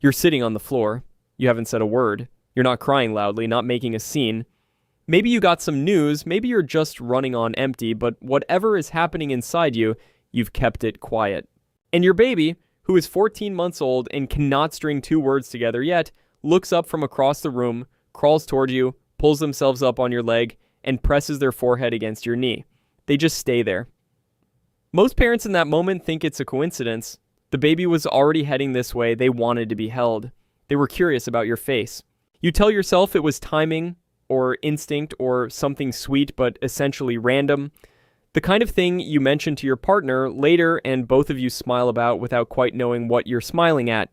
You're sitting on the floor. You haven't said a word. You're not crying loudly, not making a scene. Maybe you got some news, maybe you're just running on empty, but whatever is happening inside you, you've kept it quiet. And your baby, who is 14 months old and cannot string two words together yet, looks up from across the room, crawls toward you, pulls themselves up on your leg, and presses their forehead against your knee. They just stay there. Most parents in that moment think it's a coincidence. The baby was already heading this way. They wanted to be held. They were curious about your face. You tell yourself it was timing or instinct or something sweet but essentially random. The kind of thing you mention to your partner later and both of you smile about without quite knowing what you're smiling at.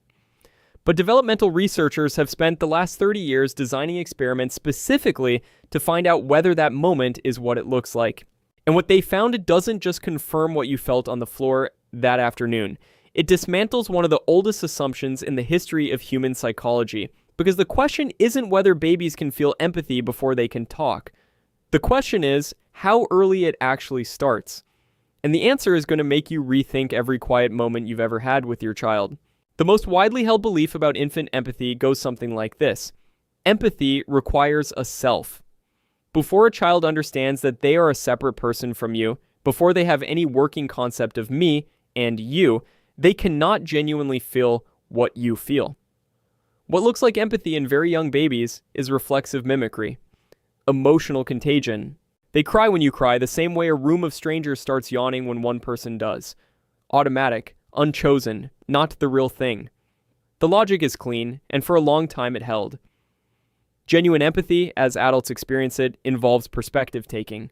But developmental researchers have spent the last 30 years designing experiments specifically to find out whether that moment is what it looks like. And what they found doesn't just confirm what you felt on the floor that afternoon. It dismantles one of the oldest assumptions in the history of human psychology, because the question isn't whether babies can feel empathy before they can talk. The question is how early it actually starts. And the answer is going to make you rethink every quiet moment you've ever had with your child. The most widely held belief about infant empathy goes something like this. Empathy requires a self. Before a child understands that they are a separate person from you, before they have any working concept of me and you, they cannot genuinely feel what you feel. What looks like empathy in very young babies is reflexive mimicry, emotional contagion. They cry when you cry the same way a room of strangers starts yawning when one person does. Automatic, unchosen, not the real thing. The logic is clean, and for a long time it held. Genuine empathy, as adults experience it, involves perspective taking.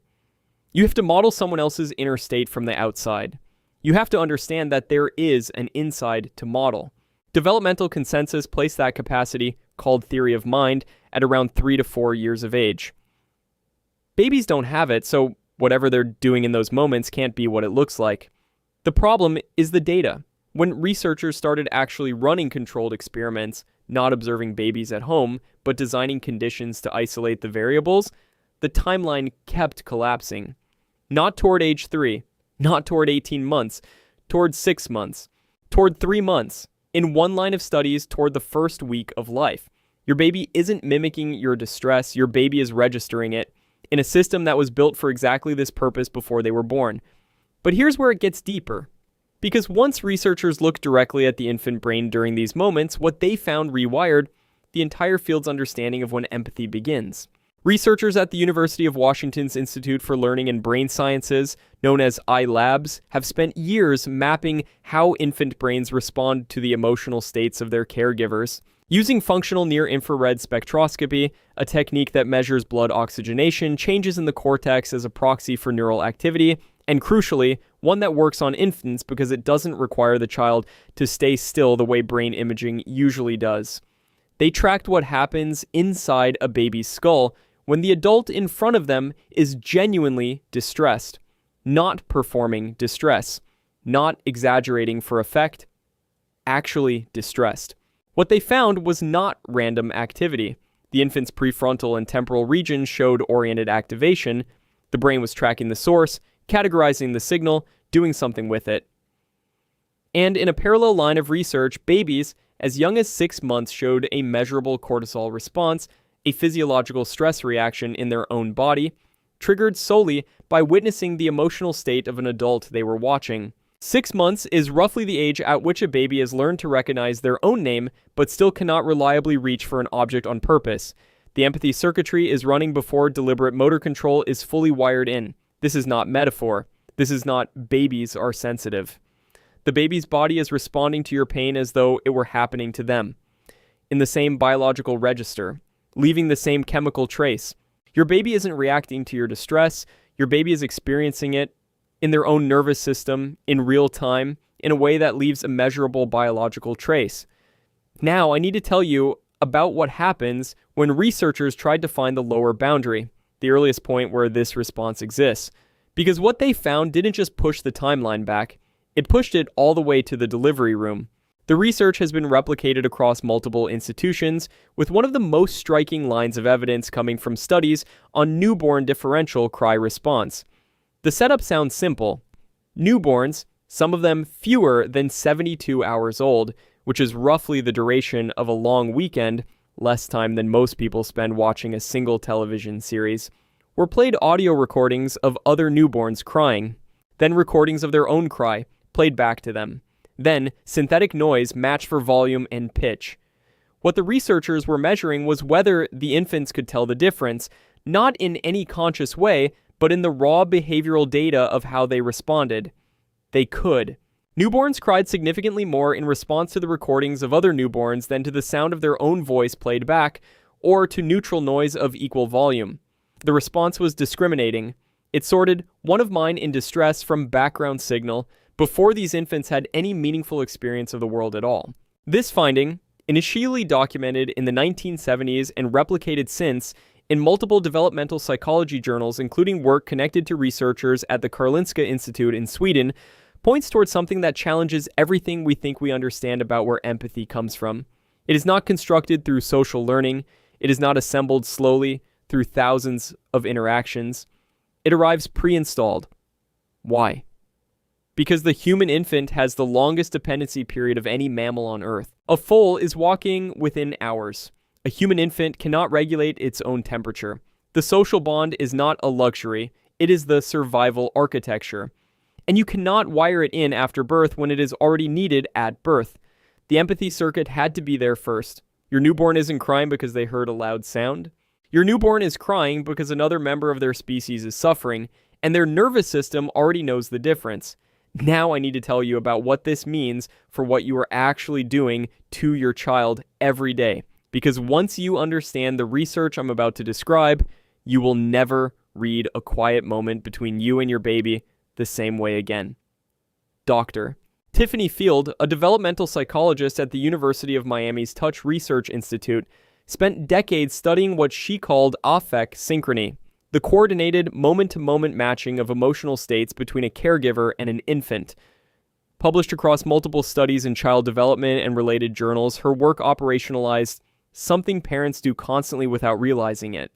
You have to model someone else's inner state from the outside. You have to understand that there is an inside to model. Developmental consensus placed that capacity, called theory of mind, at around 3 to 4 years of age. Babies don't have it, so whatever they're doing in those moments can't be what it looks like. The problem is the data. When researchers started actually running controlled experiments, not observing babies at home, but designing conditions to isolate the variables, the timeline kept collapsing. Not toward age 3, not toward 18 months, toward 6 months, toward 3 months, in one line of studies toward the first week of life. Your baby isn't mimicking your distress, your baby is registering it in a system that was built for exactly this purpose before they were born. But here's where it gets deeper. Because once researchers looked directly at the infant brain during these moments, what they found rewired the entire field's understanding of when empathy begins. Researchers at the University of Washington's Institute for Learning and Brain Sciences, known as iLabs, have spent years mapping how infant brains respond to the emotional states of their caregivers. Using functional near-infrared spectroscopy, a technique that measures blood oxygenation, changes in the cortex as a proxy for neural activity, and crucially, one that works on infants because it doesn't require the child to stay still the way brain imaging usually does. They tracked what happens inside a baby's skull when the adult in front of them is genuinely distressed, not performing distress, not exaggerating for effect, actually distressed. What they found was not random activity. The infant's prefrontal and temporal regions showed oriented activation. The brain was tracking the source, categorizing the signal, doing something with it. And in a parallel line of research, babies as young as 6 months showed a measurable cortisol response, a physiological stress reaction in their own body, triggered solely by witnessing the emotional state of an adult they were watching. 6 months is roughly the age at which a baby has learned to recognize their own name, but still cannot reliably reach for an object on purpose. The empathy circuitry is running before deliberate motor control is fully wired in. This is not metaphor. This is not babies are sensitive. The baby's body is responding to your pain as though it were happening to them, in the same biological register, leaving the same chemical trace. Your baby isn't reacting to your distress. Your baby is experiencing it in their own nervous system, in real time, in a way that leaves a measurable biological trace. Now, I need to tell you about what happens when researchers tried to find the lower boundary, the earliest point where this response exists. Because what they found didn't just push the timeline back, it pushed it all the way to the delivery room. The research has been replicated across multiple institutions, with one of the most striking lines of evidence coming from studies on newborn differential cry response. The setup sounds simple. Newborns, some of them fewer than 72 hours old, which is roughly the duration of a long weekend, less time than most people spend watching a single television series, were played audio recordings of other newborns crying, then recordings of their own cry, played back to them, then synthetic noise matched for volume and pitch. What the researchers were measuring was whether the infants could tell the difference, not in any conscious way, but in the raw behavioral data of how they responded. They could. Newborns cried significantly more in response to the recordings of other newborns than to the sound of their own voice played back, or to neutral noise of equal volume. The response was discriminating. It sorted "one of mine in distress" from background signal before these infants had any meaningful experience of the world at all. This finding, initially documented in the 1970s and replicated since in multiple developmental psychology journals, including work connected to researchers at the Karolinska Institute in Sweden, points towards something that challenges everything we think we understand about where empathy comes from. It is not constructed through social learning. It is not assembled slowly through thousands of interactions. It arrives pre-installed. Why? Because the human infant has the longest dependency period of any mammal on Earth. A foal is walking within hours. A human infant cannot regulate its own temperature. The social bond is not a luxury. It is the survival architecture. And you cannot wire it in after birth when it is already needed at birth. The empathy circuit had to be there first. Your newborn isn't crying because they heard a loud sound. Your newborn is crying because another member of their species is suffering, and their nervous system already knows the difference. Now I need to tell you about what this means for what you are actually doing to your child every day. Because once you understand the research I'm about to describe, you will never read A Quiet Moment Between You and Your Baby the same way again. Doctor. Tiffany Field, a developmental psychologist at the University of Miami's Touch Research Institute, spent decades studying what she called affect synchrony, the coordinated moment-to-moment matching of emotional states between a caregiver and an infant. Published across multiple studies in child development and related journals, her work operationalized something parents do constantly without realizing it.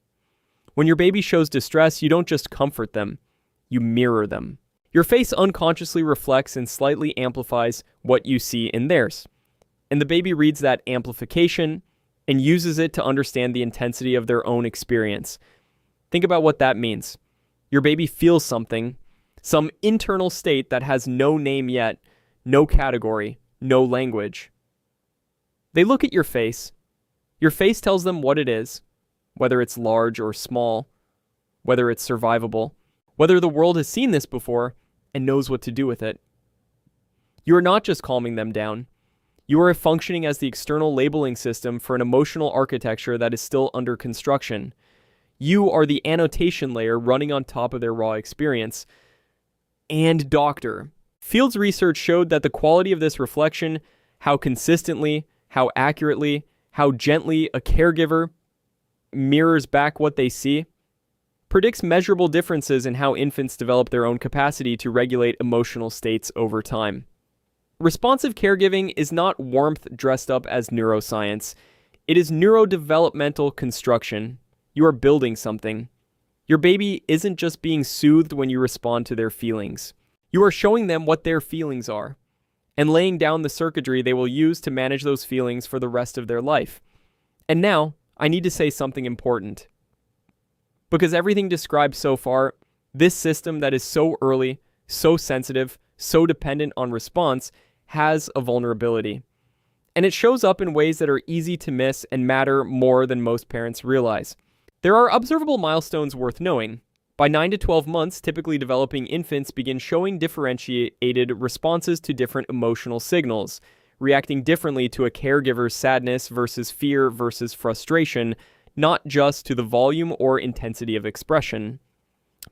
When your baby shows distress, you don't just comfort them, you mirror them. Your face unconsciously reflects and slightly amplifies what you see in theirs. And the baby reads that amplification and uses it to understand the intensity of their own experience. Think about what that means. Your baby feels something, some internal state that has no name yet, no category, no language. They look at your face. Your face tells them what it is, whether it's large or small, whether it's survivable, whether the world has seen this before and knows what to do with it. You are not just calming them down. You are functioning as the external labeling system for an emotional architecture that is still under construction. You are the annotation layer running on top of their raw experience. And doctor. Field's research showed that the quality of this reflection, how consistently, how accurately, how gently a caregiver mirrors back what they see, predicts measurable differences in how infants develop their own capacity to regulate emotional states over time. Responsive caregiving is not warmth dressed up as neuroscience. It is neurodevelopmental construction. You are building something. Your baby isn't just being soothed when you respond to their feelings. You are showing them what their feelings are, and laying down the circuitry they will use to manage those feelings for the rest of their life. And now, I need to say something important. Because everything described so far, this system that is so early, so sensitive, so dependent on response, has a vulnerability. And it shows up in ways that are easy to miss and matter more than most parents realize. There are observable milestones worth knowing. By 9 to 12 months, typically developing infants begin showing differentiated responses to different emotional signals, reacting differently to a caregiver's sadness versus fear versus frustration, not just to the volume or intensity of expression.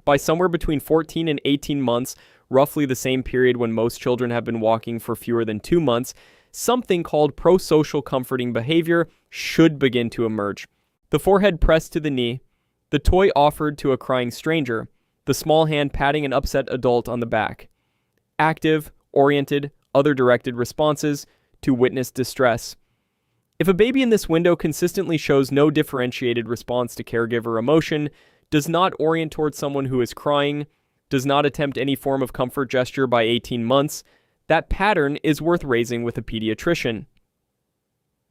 By somewhere between 14 and 18 months, roughly the same period when most children have been walking for fewer than 2 months, something called prosocial comforting behavior should begin to emerge. The forehead pressed to the knee, the toy offered to a crying stranger, the small hand patting an upset adult on the back. Active, oriented, other-directed responses to witness distress. If a baby in this window consistently shows no differentiated response to caregiver emotion, does not orient towards someone who is crying, does not attempt any form of comfort gesture by 18 months, that pattern is worth raising with a pediatrician.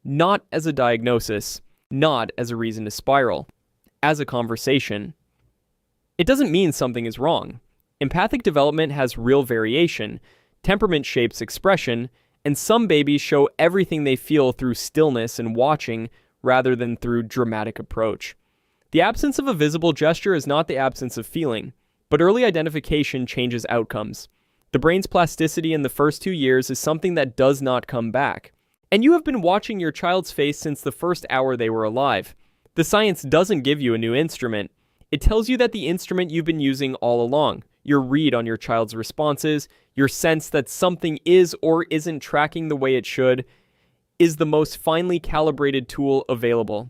not as a diagnosis, not as a reason to spiral, as a conversation. It doesn't mean something is wrong. Empathic development has real variation, temperament shapes expression, and some babies show everything they feel through stillness and watching rather than through dramatic approach. The absence of a visible gesture is not the absence of feeling, but early identification changes outcomes. The brain's plasticity in the first 2 years is something that does not come back. And you have been watching your child's face since the first hour they were alive. The science doesn't give you a new instrument. It tells you that the instrument you've been using all along, your read on your child's responses, your sense that something is or isn't tracking the way it should, is the most finely calibrated tool available.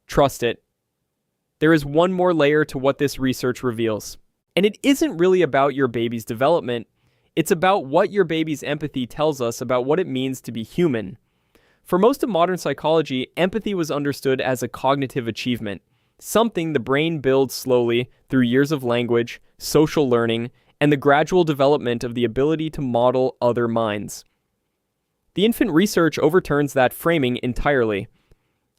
Trust it. There is one more layer to what this research reveals. And it isn't really about your baby's development. It's about what your baby's empathy tells us about what it means to be human. For most of modern psychology, empathy was understood as a cognitive achievement, something the brain builds slowly through years of language, social learning, and the gradual development of the ability to model other minds. The infant research overturns that framing entirely.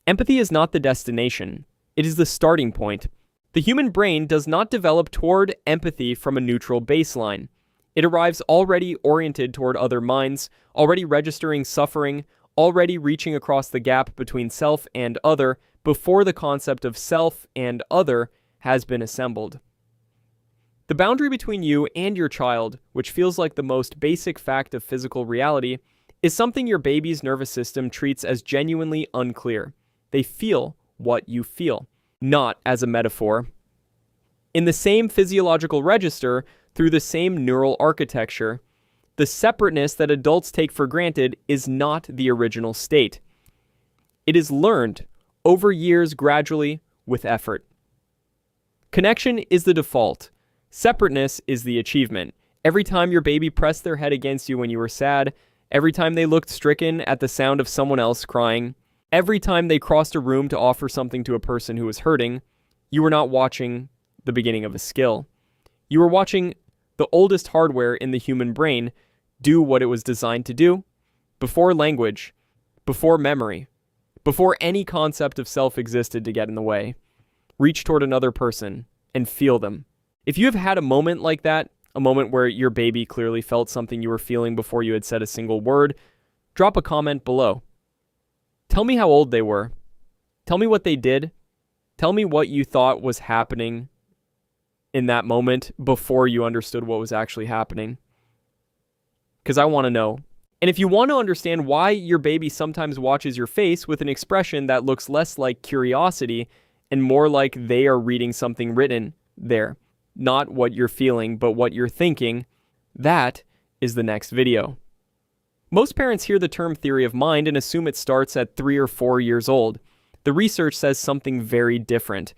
Empathy is not the destination. It is the starting point. The human brain does not develop toward empathy from a neutral baseline. It arrives already oriented toward other minds, already registering suffering, already reaching across the gap between self and other before the concept of self and other has been assembled. The boundary between you and your child, which feels like the most basic fact of physical reality, is something your baby's nervous system treats as genuinely unclear. They feel what you feel, not as a metaphor. In the same physiological register, through the same neural architecture, the separateness that adults take for granted is not the original state. It is learned over years gradually with effort. Connection is the default. Separateness is the achievement. Every time your baby pressed their head against you when you were sad, every time they looked stricken at the sound of someone else crying, every time they crossed a room to offer something to a person who was hurting, you were not watching the beginning of a skill. You were watching the oldest hardware in the human brain do what it was designed to do before language, before memory, before any concept of self existed to get in the way. Reach toward another person and feel them. If you have had a moment like that, a moment where your baby clearly felt something you were feeling before you had said a single word, drop a comment below. Tell me how old they were. Tell me what they did. Tell me what you thought was happening in that moment before you understood what was actually happening. Because I want to know. And if you want to understand why your baby sometimes watches your face with an expression that looks less like curiosity and more like they are reading something written there, not what you're feeling, but what you're thinking, that is the next video. Most parents hear the term theory of mind and assume it starts at 3 or 4 years old. The research says something very different.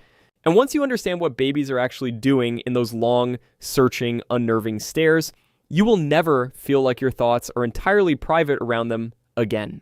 And once you understand what babies are actually doing in those long, searching, unnerving stares, you will never feel like your thoughts are entirely private around them again.